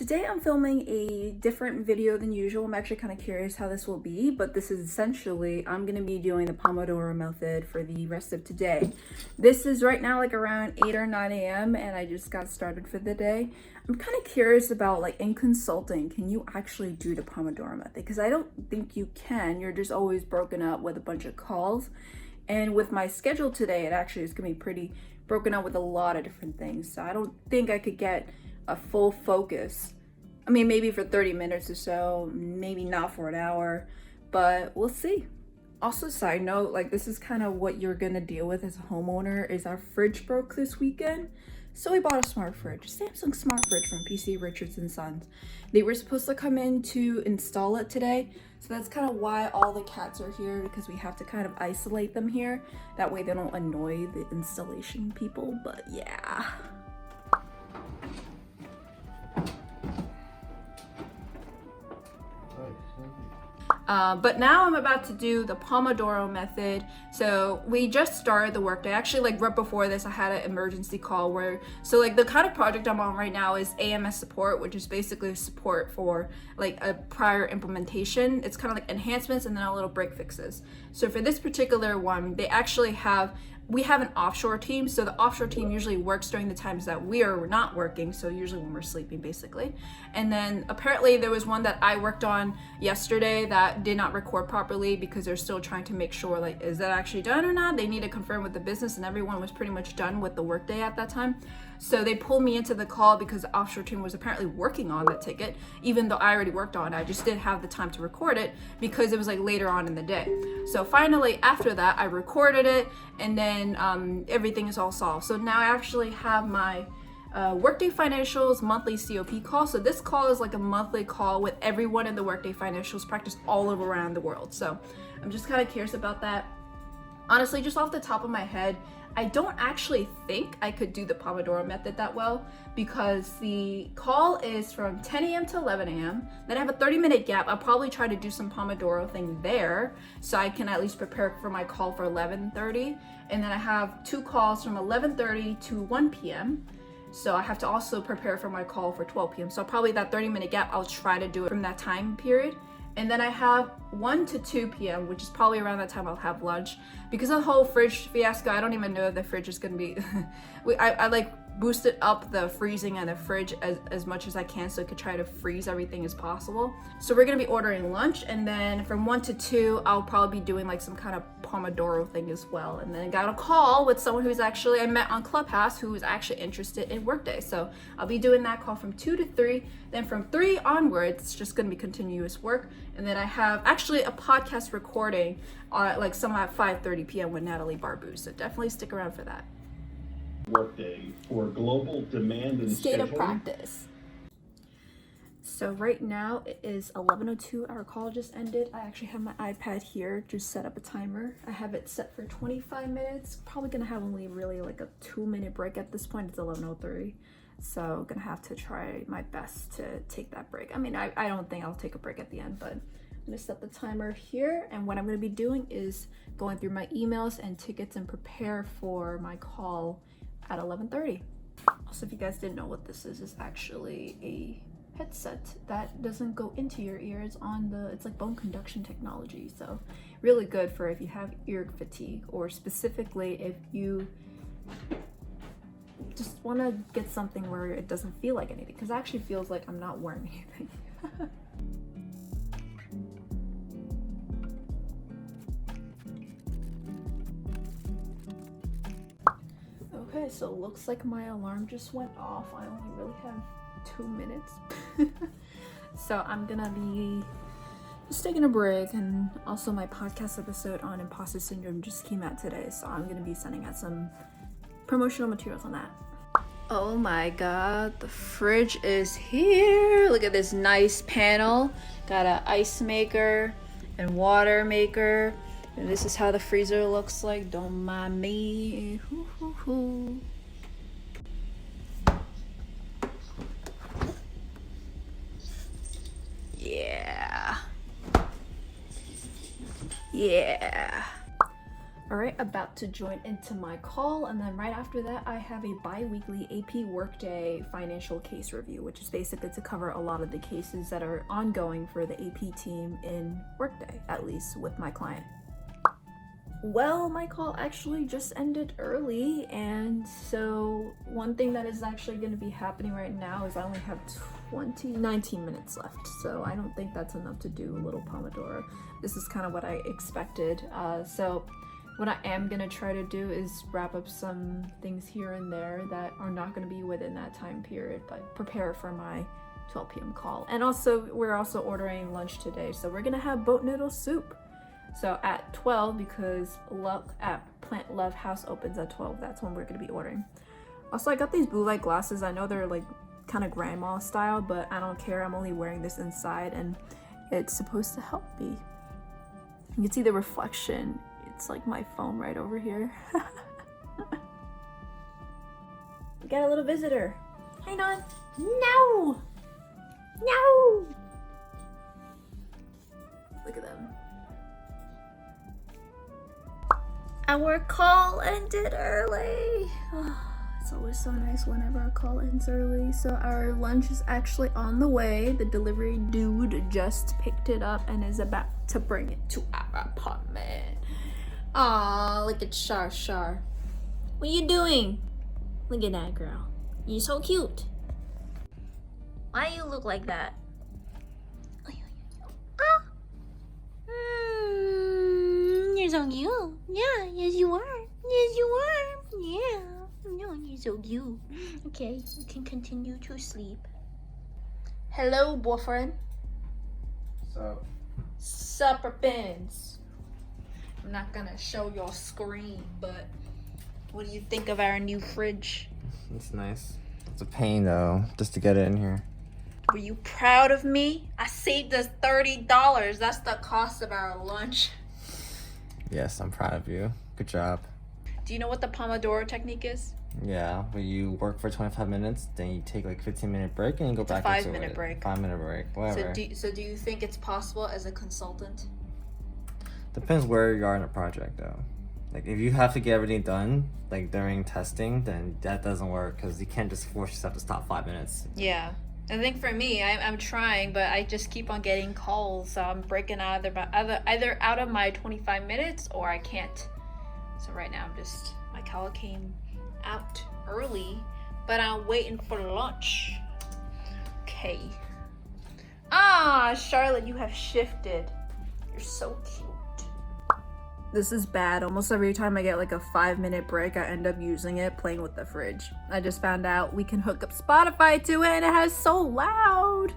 Today I'm filming a different video than usual. I'm actually kind of curious how this will be, but this is essentially, I'm going to be doing the Pomodoro method for the rest of today. This is right now like around 8 or 9 a.m. and I just got started for the day. I'm kind of curious about, like, in consulting, can you actually do the Pomodoro method? Because I don't think you can. You're just always broken up with a bunch of calls. And with my schedule today, it actually is going to be pretty broken up with a lot of different things. So I don't think I could get a full focus. I mean, maybe for 30 minutes or so, maybe not for an hour, but we'll see. Also, side note, like, this is kind of what you're gonna deal with as a homeowner, is our fridge broke this weekend. So we bought a smart fridge, Samsung smart fridge from PC Richards & Sons. They were supposed to come in to install it today. So that's kind of why all the cats are here, because we have to kind of isolate them here. That way they don't annoy the installation people, but yeah. But now I'm about to do the Pomodoro method. So we just started the workday. Actually, like right before this, I had an emergency call so like the kind of project I'm on right now is AMS support, which is basically support for like a prior implementation. It's kind of like enhancements and then a little break fixes. So for this particular one, we have an offshore team. So the offshore team usually works during the times that we are not working. So usually when we're sleeping, basically. And then apparently there was one that I worked on yesterday that did not record properly because they're still trying to make sure, like, is that actually done or not? They need to confirm with the business, and everyone was pretty much done with the workday at that time. So they pulled me into the call because the offshore team was apparently working on that ticket, even though I already worked on it. I just didn't have the time to record it because it was like later on in the day. So finally, after that, I recorded it, and then everything is all solved. So now I actually have my Workday Financials monthly COP call. So this call is like a monthly call with everyone in the Workday Financials practice all over around the world. So I'm just kind of curious about that. Honestly, just off the top of my head, I don't actually think I could do the Pomodoro method that well, because the call is from 10 a.m. to 11 a.m. Then I have a 30-minute gap. I'll probably try to do some Pomodoro thing there so I can at least prepare for my call for 11:30. And then I have two calls from 11:30 to 1 p.m. So I have to also prepare for my call for 12 p.m. So probably that 30-minute gap, I'll try to do it from that time period. And then I have 1 to 2 p.m., which is probably around that time I'll have lunch. Because of the whole fridge fiasco, I don't even know if the fridge is going to be... I like boosted up the freezing and the fridge as much as I can so I could try to freeze everything as possible. So we're going to be ordering lunch, and then from 1 to 2, I'll probably be doing like some kind of Pomodoro thing as well. And then I got a call with someone who's actually, I met on Clubhouse, who was actually interested in Workday. So I'll be doing that call from 2 to 3. Then from 3 onwards, it's just going to be continuous work. And then I have actually a podcast recording like some at 5:30 p.m. with Natalie Barbu. So definitely stick around for that. Workday for global demand and State of scheduling. practice. So right now it is 11:02. Our call just ended. I actually have my iPad here, just set up a timer. I have it set for 25 minutes. Probably gonna have only really like a 2-minute break at this point. It's 11:03. So I'm gonna have to try my best to take that break. I mean, I don't think I'll take a break at the end, but I'm gonna set the timer here, and what I'm gonna be doing is going through my emails and tickets and prepare for my call at 11:30. Also, if you guys didn't know what this is actually a headset that doesn't go into your ears it's like bone conduction technology. So really good for if you have ear fatigue, or specifically if you just want to get something where it doesn't feel like anything, because it actually feels like I'm not wearing anything. Okay, so it looks like my alarm just went off. I only really have 2 minutes. So I'm gonna be just taking a break, and also my podcast episode on imposter syndrome just came out today, so I'm gonna be sending out some promotional materials on that. Oh my god, the fridge is here. Look at this nice panel. Got an ice maker and water maker. And this is how the freezer looks like. Don't mind me. Hoo, hoo, hoo. Yeah. Yeah. All right, about to join into my call, and then right after that I have a bi-weekly AP Workday financial case review, which is basically to cover a lot of the cases that are ongoing for the AP team in Workday, at least with my client. Well, my call actually just ended early, and so one thing that is actually going to be happening right now is I only have 19 minutes left, so I don't think that's enough to do a little Pomodoro. This is kind of what I expected. So what I am going to try to do is wrap up some things here and there that are not going to be within that time period, but prepare for my 12 p.m. call. And also, we're also ordering lunch today, so we're going to have boat noodle soup. So at 12, because Plant Love House opens at 12, that's when we're going to be ordering. Also, I got these blue light glasses. I know they're like kind of grandma style, but I don't care. I'm only wearing this inside, and it's supposed to help me. You can see the reflection. It's like my phone right over here. We got a little visitor. Hi, Non. No! No! Look at them. Our call ended early. It's always so nice whenever our call ends early. So our lunch is actually on the way. The delivery dude just picked it up and is about to bring it to our apartment. Aw, look at Shar. What are you doing? Look at that girl. You're so cute. Why do you look like that? You're so cute. Yeah, yes you are. Yes you are. Yeah. No, you're so cute. Okay, you can continue to sleep. Hello, boyfriend. So, Supper pins. I'm not gonna show your screen, but what do you think of our new fridge? it's nice. It's a pain though, just to get it in here. Were you proud of me? I saved us $30. That's the cost of our lunch. Yes, I'm proud of you. Good job. Do you know what the Pomodoro Technique is? Yeah, where you work for 25 minutes, then you take like 15-minute break and you go back into 5-minute break. 5-minute break, whatever. So do you think it's possible as a consultant? Depends where you are in a project though. Like if you have to get everything done like during testing, then that doesn't work because you can't just force yourself to stop 5 minutes. Yeah. I think for me, I'm trying, but I just keep on getting calls, so I'm breaking out either out of my 25 minutes or I can't. So right now, my call came out early, but I'm waiting for lunch. Okay. Charlotte, you have shifted. You're so cute. This is bad. Almost every time I get like a 5-minute break, I end up using it playing with the fridge. I just found out we can hook up Spotify to it and it has so loud.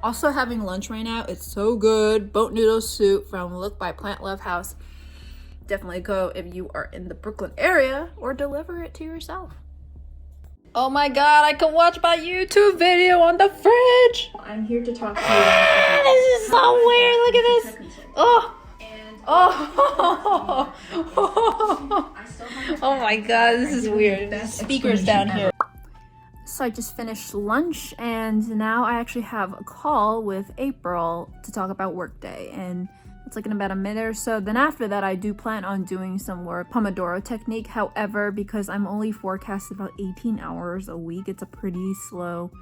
Also having lunch right now, it's so good. Boat noodle soup from Look by Plant Love House. Definitely go if you are in the Brooklyn area or deliver it to yourself. Oh my god, I can watch my YouTube video on the fridge. I'm here to talk to you. This is so weird. Look at this. Oh my god, this is weird. Speakers down here. So I just finished lunch and now I actually have a call with April to talk about Workday, and it's like in about a minute or so. Then after that, I do plan on doing some more Pomodoro Technique. However, because I'm only forecasted about 18 hours a week, it's a pretty slow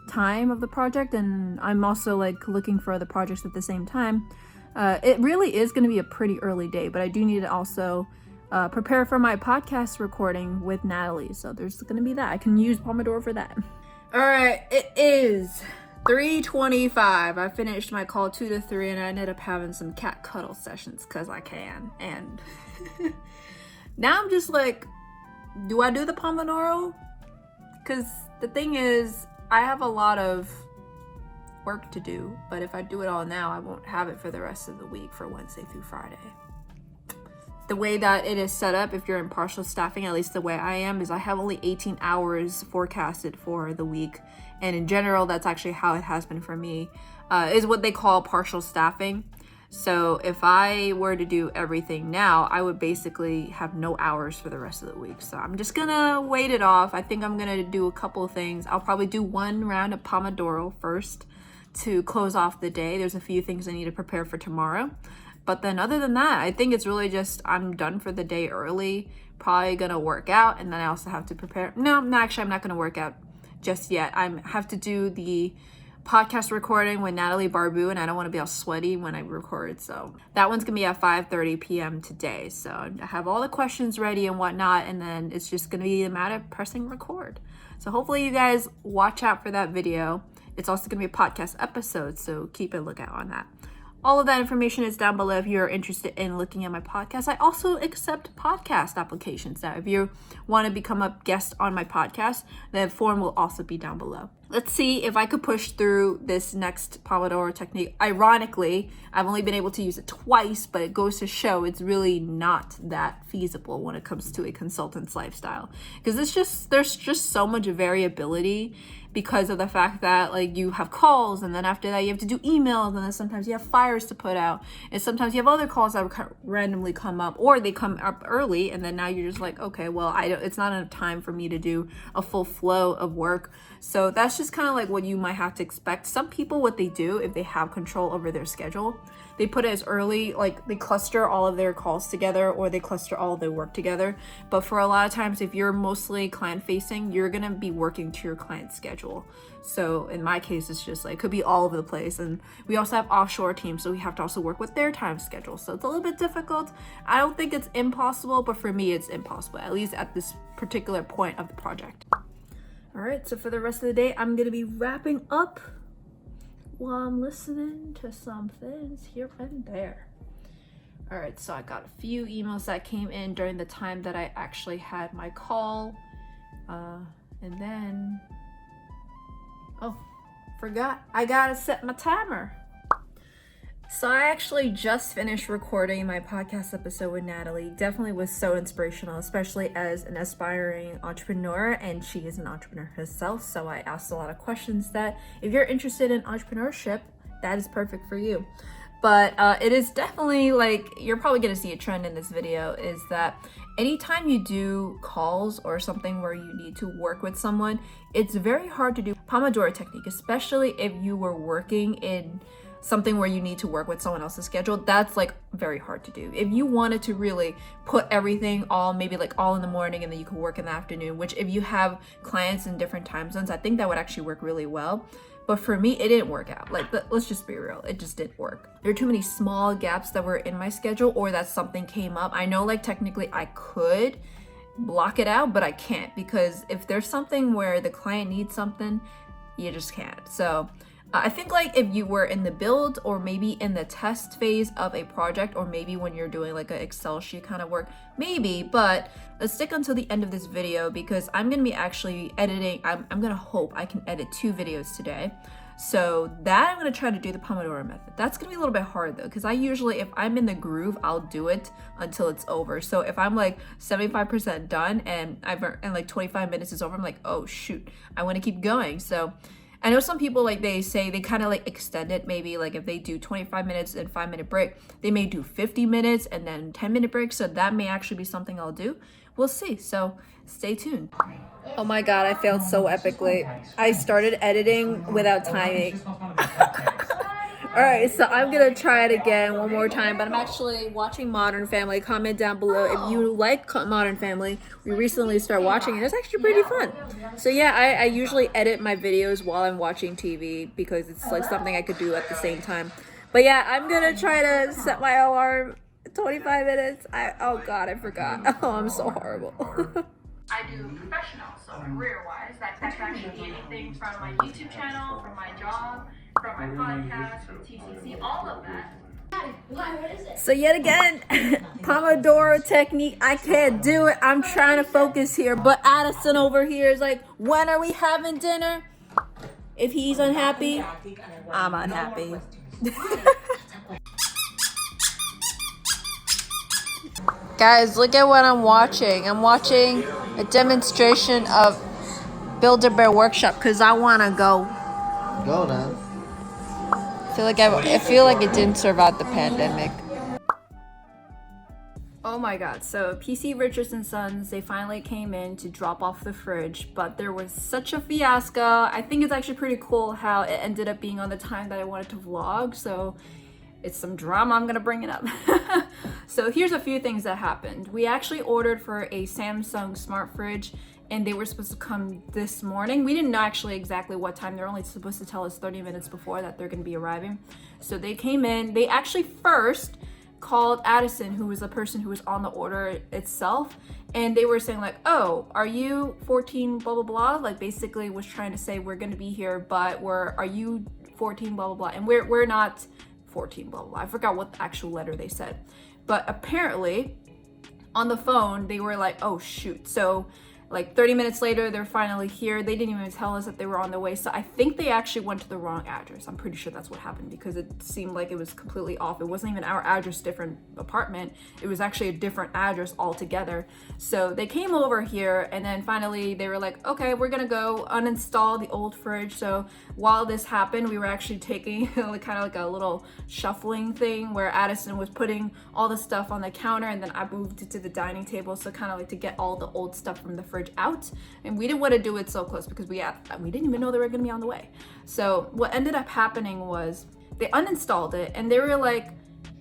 time of the project, and I'm also like looking for other projects at the same time. It really is going to be a pretty early day, but I do need to also prepare for my podcast recording with Natalie. So there's going to be that. I can use Pomodoro for that. All right, it is 3:25. I finished my call 2 to 3 and I ended up having some cat cuddle sessions because I can. And now I'm just like, do I do the Pomodoro? Because the thing is, I have a lot of work to do, but if I do it all now, I won't have it for the rest of the week for Wednesday through Friday. The way that it is set up, if you're in partial staffing, at least the way I am, is I have only 18 hours forecasted for the week. And in general, that's actually how it has been for me, is what they call partial staffing. So if I were to do everything now, I would basically have no hours for the rest of the week. So I'm just gonna wait it off. I think I'm gonna do a couple of things. I'll probably do one round of Pomodoro first to close off the day. There's a few things I need to prepare for tomorrow. But then other than that, I think it's really just I'm done for the day early, probably gonna work out, and then I also have to prepare. No, actually I'm not gonna work out just yet. I have to do the podcast recording with Natalie Barbu, and I don't want to be all sweaty when I record, so that one's gonna be at 5:30 p.m. today. So I have all the questions ready and whatnot, and then it's just gonna be a matter of pressing record. So hopefully you guys watch out for that video. It's also gonna be a podcast episode, so keep a lookout on that. All of that information is down below if you're interested in looking at my podcast. I also accept podcast applications now. If you want to become a guest on my podcast, the form will also be down below. Let's see if I could push through this next Pomodoro technique. Ironically, I've only been able to use it twice, but it goes to show it's really not that feasible when it comes to a consultant's lifestyle. Because there's just so much variability because of the fact that like you have calls, and then after that you have to do emails, and then sometimes you have fires to put out, and sometimes you have other calls that randomly come up, or they come up early, and then now you're just like, okay, well, it's not enough time for me to do a full flow of work. So that's just kind of like what you might have to expect. Some people, what they do if they have control over their schedule, they put it as early, like they cluster all of their calls together, or they cluster all of their work together. But for a lot of times, if you're mostly client facing, you're gonna be working to your client's schedule. So in my case, it's just like, it could be all over the place. And we also have offshore teams, so we have to also work with their time schedule. So it's a little bit difficult. I don't think it's impossible, but for me, it's impossible, at least at this particular point of the project. All right, so for the rest of the day, I'm gonna be wrapping up while I'm listening to some things here and there. All right, so I got a few emails that came in during the time that I actually had my call. And then, oh, forgot, I gotta set my timer. So I actually just finished recording my podcast episode with Natalie. Definitely was so inspirational, especially as an aspiring entrepreneur, and she is an entrepreneur herself. So I asked a lot of questions that if you're interested in entrepreneurship, that is perfect for you. But it is definitely like, you're probably gonna see a trend in this video, is that anytime you do calls or something where you need to work with someone, it's very hard to do Pomodoro technique, especially if you were working in something where you need to work with someone else's schedule. That's like very hard to do. If you wanted to really put everything maybe like all in the morning, and then you could work in the afternoon, which if you have clients in different time zones, I think that would actually work really well. But for me, it didn't work out. Like, let's just be real, it just didn't work. There are too many small gaps that were in my schedule, or that something came up. I know like technically I could block it out, but I can't, because if there's something where the client needs something, you just can't. So I think like if you were in the build, or maybe in the test phase of a project, or maybe when you're doing like an Excel sheet kind of work, maybe. But let's stick until the end of this video, because I'm gonna be actually editing. I'm gonna hope I can edit 2 videos today. So that I'm gonna try to do the Pomodoro method. That's gonna be a little bit hard though, because I usually, if I'm in the groove, I'll do it until it's over. So if I'm like 75% done and like 25 minutes is over, I'm like, oh shoot, I want to keep going. So I know some people, like they say they kind of like extend it. Maybe like if they do 25 minutes and 5-minute break, they may do 50 minutes and then 10-minute break. So that may actually be something I'll do. We'll see. So stay tuned. Oh my God, I failed so epically. I started editing without timing. All right, so I'm gonna try it again one more time, but I'm actually watching Modern Family. Comment down below if you like Modern Family. We recently started watching it. It's actually pretty fun. So yeah, I usually edit my videos while I'm watching TV, because it's like something I could do at the same time. But yeah, I'm gonna try to set my alarm 25 minutes. Oh God, I forgot. Oh, I'm so horrible. I do professional, so career-wise, that could actually be anything from my YouTube channel, from my job, from my podcast, from TCC, all of that. So yet again, Pomodoro technique, I can't do it. I'm trying to focus here, but Addison over here is like, when are we having dinner? If he's unhappy, I'm unhappy. Guys, look at what I'm watching. I'm watching a demonstration of Build-A-Bear Workshop because I want to go. Go then. I feel like it didn't survive the pandemic. Oh my God, so PC Richards and Sons, they finally came in to drop off the fridge, but there was such a fiasco. I think it's actually pretty cool how it ended up being on the time that I wanted to vlog. So it's some drama, I'm gonna bring it up. So here's a few things that happened. We actually ordered for a Samsung smart fridge, and they were supposed to come this morning. We didn't know actually exactly what time. They're only supposed to tell us 30 minutes before that they're gonna be arriving. So they came in. They actually first called Addison, who was the person who was on the order itself, and they were saying like, oh, are you 14 blah blah blah, like basically was trying to say we're gonna be here, but are you 14 blah blah blah, and we're not 14 blah blah blah. I forgot what the actual letter they said, but apparently on the phone they were like, oh shoot. So like 30 minutes later, they're finally here. They didn't even tell us that they were on their way. So I think they actually went to the wrong address. I'm pretty sure that's what happened, because it seemed like it was completely off. It wasn't even our address, different apartment. It was actually a different address altogether. So they came over here, and then finally they were like, okay, we're gonna go uninstall the old fridge. So while this happened, we were actually taking kind of like a little shuffling thing where Addison was putting all the stuff on the counter, and then I moved it to the dining table. So kind of like to get all the old stuff from the fridge out, and we didn't want to do it so close because we didn't even know they were going to be on the way. So what ended up happening was they uninstalled it, and they were like,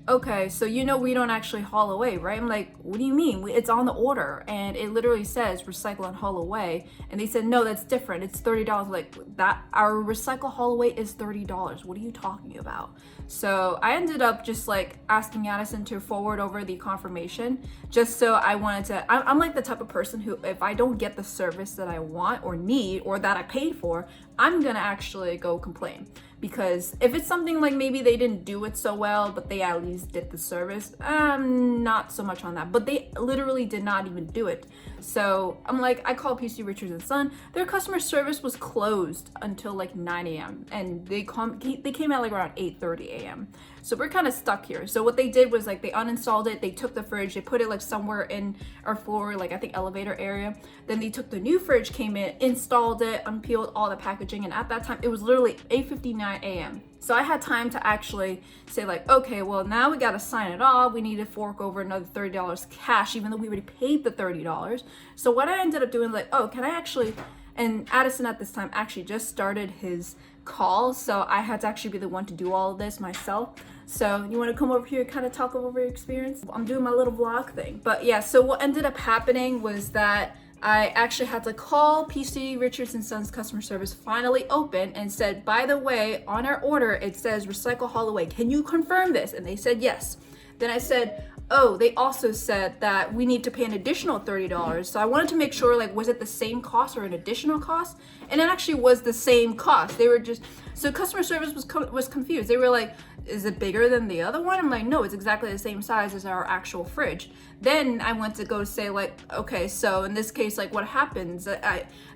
okay, so we don't actually haul away, right? I'm like, what do you mean? It's on the order, and it literally says recycle and haul away. And they said, no, that's different. It's $30. Like, that, our recycle haul away is $30. What are you talking about? So I ended up just like asking Addison to forward over the confirmation, just so I'm like the type of person who, if I don't get the service that I want or need or that I paid for, I'm gonna actually go complain. Because if it's something like maybe they didn't do it so well, but they at least did the service, not so much on that. But they literally did not even do it. So I'm like, I called PC Richards & Son. Their customer service was closed until like 9 a.m. And they came out like around 8:30 a.m. So we're kind of stuck here. So what they did was like they uninstalled it, they took the fridge, they put it like somewhere in our floor, like I think elevator area. Then they took the new fridge, came in, installed it, unpeeled all the packaging, and at that time it was literally 8:59 a.m. So I had time to actually say like, okay, well now we gotta sign it off. We need to fork over another $30 cash, even though we already paid the $30. So what I ended up doing, like, oh, can I actually, and Addison at this time actually just started his call, so I had to actually be the one to do all of this myself. So you want to come over here and kind of talk over your experience? I'm doing my little vlog thing. But yeah, so what ended up happening was that I actually had to call PC Richards & Sons customer service, finally open, and said, by the way, on our order it says recycle haul away. Can you confirm this? And they said yes. Then I said, oh, they also said that we need to pay an additional $30. So I wanted to make sure, like, was it the same cost or an additional cost? And it actually was the same cost. They were just, so customer service was confused. They were like, is it bigger than the other one? I'm like, no, it's exactly the same size as our actual fridge. Then I went to go say like, okay, so in this case, like what happens?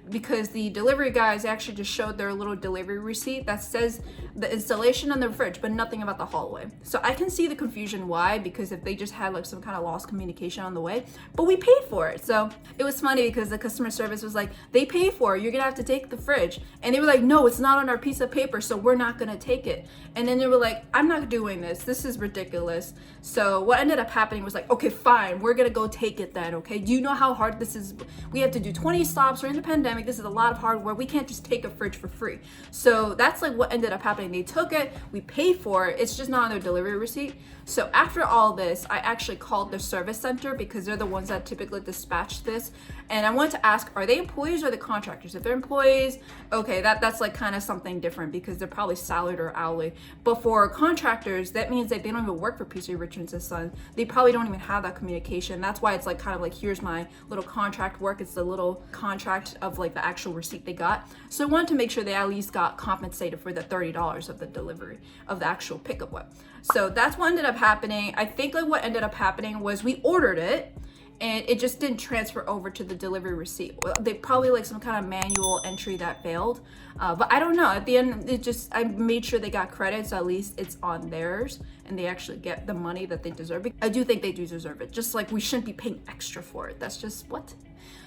Because the delivery guys actually just showed their little delivery receipt that says the installation on the fridge, but nothing about the hallway. So I can see the confusion why, because if they just had like some kind of lost communication on the way, but we paid for it. So it was funny because the customer service was like, they paid for it, you're gonna have to take the fridge. And they were like, no, it's not on our piece of paper, so we're not gonna take it. And then they were like, I'm not doing this. This is ridiculous. So what ended up happening was like, okay, fine, we're gonna go take it then, okay? Do you know how hard this is? We have to do 20 stops. We're in the pandemic. This is a lot of hard work. We can't just take a fridge for free. So that's like what ended up happening. They took it, we paid for it. It's just not on their delivery receipt. So after all this, I actually called the service center because they're the ones that typically dispatch this. And I wanted to ask, are they employees or the contractors? If they're employees, okay, that's like kind of something different because they're probably salaried or hourly. But for contractors, that means that they don't even work for PC Richards & Son. They probably don't even have that communication. That's why it's like kind of like, here's my little contract work. It's the little contract of like the actual receipt they got. So I wanted to make sure they at least got compensated for the $30 of the delivery of the actual pickup one. So that's what ended up happening. I think like what ended up happening was we ordered it and it just didn't transfer over to the delivery receipt. They probably like some kind of manual entry that failed. But I don't know. At the end, I made sure they got credit, so at least it's on theirs and they actually get the money that they deserve. I do think they do deserve it. Just like we shouldn't be paying extra for it. That's just what?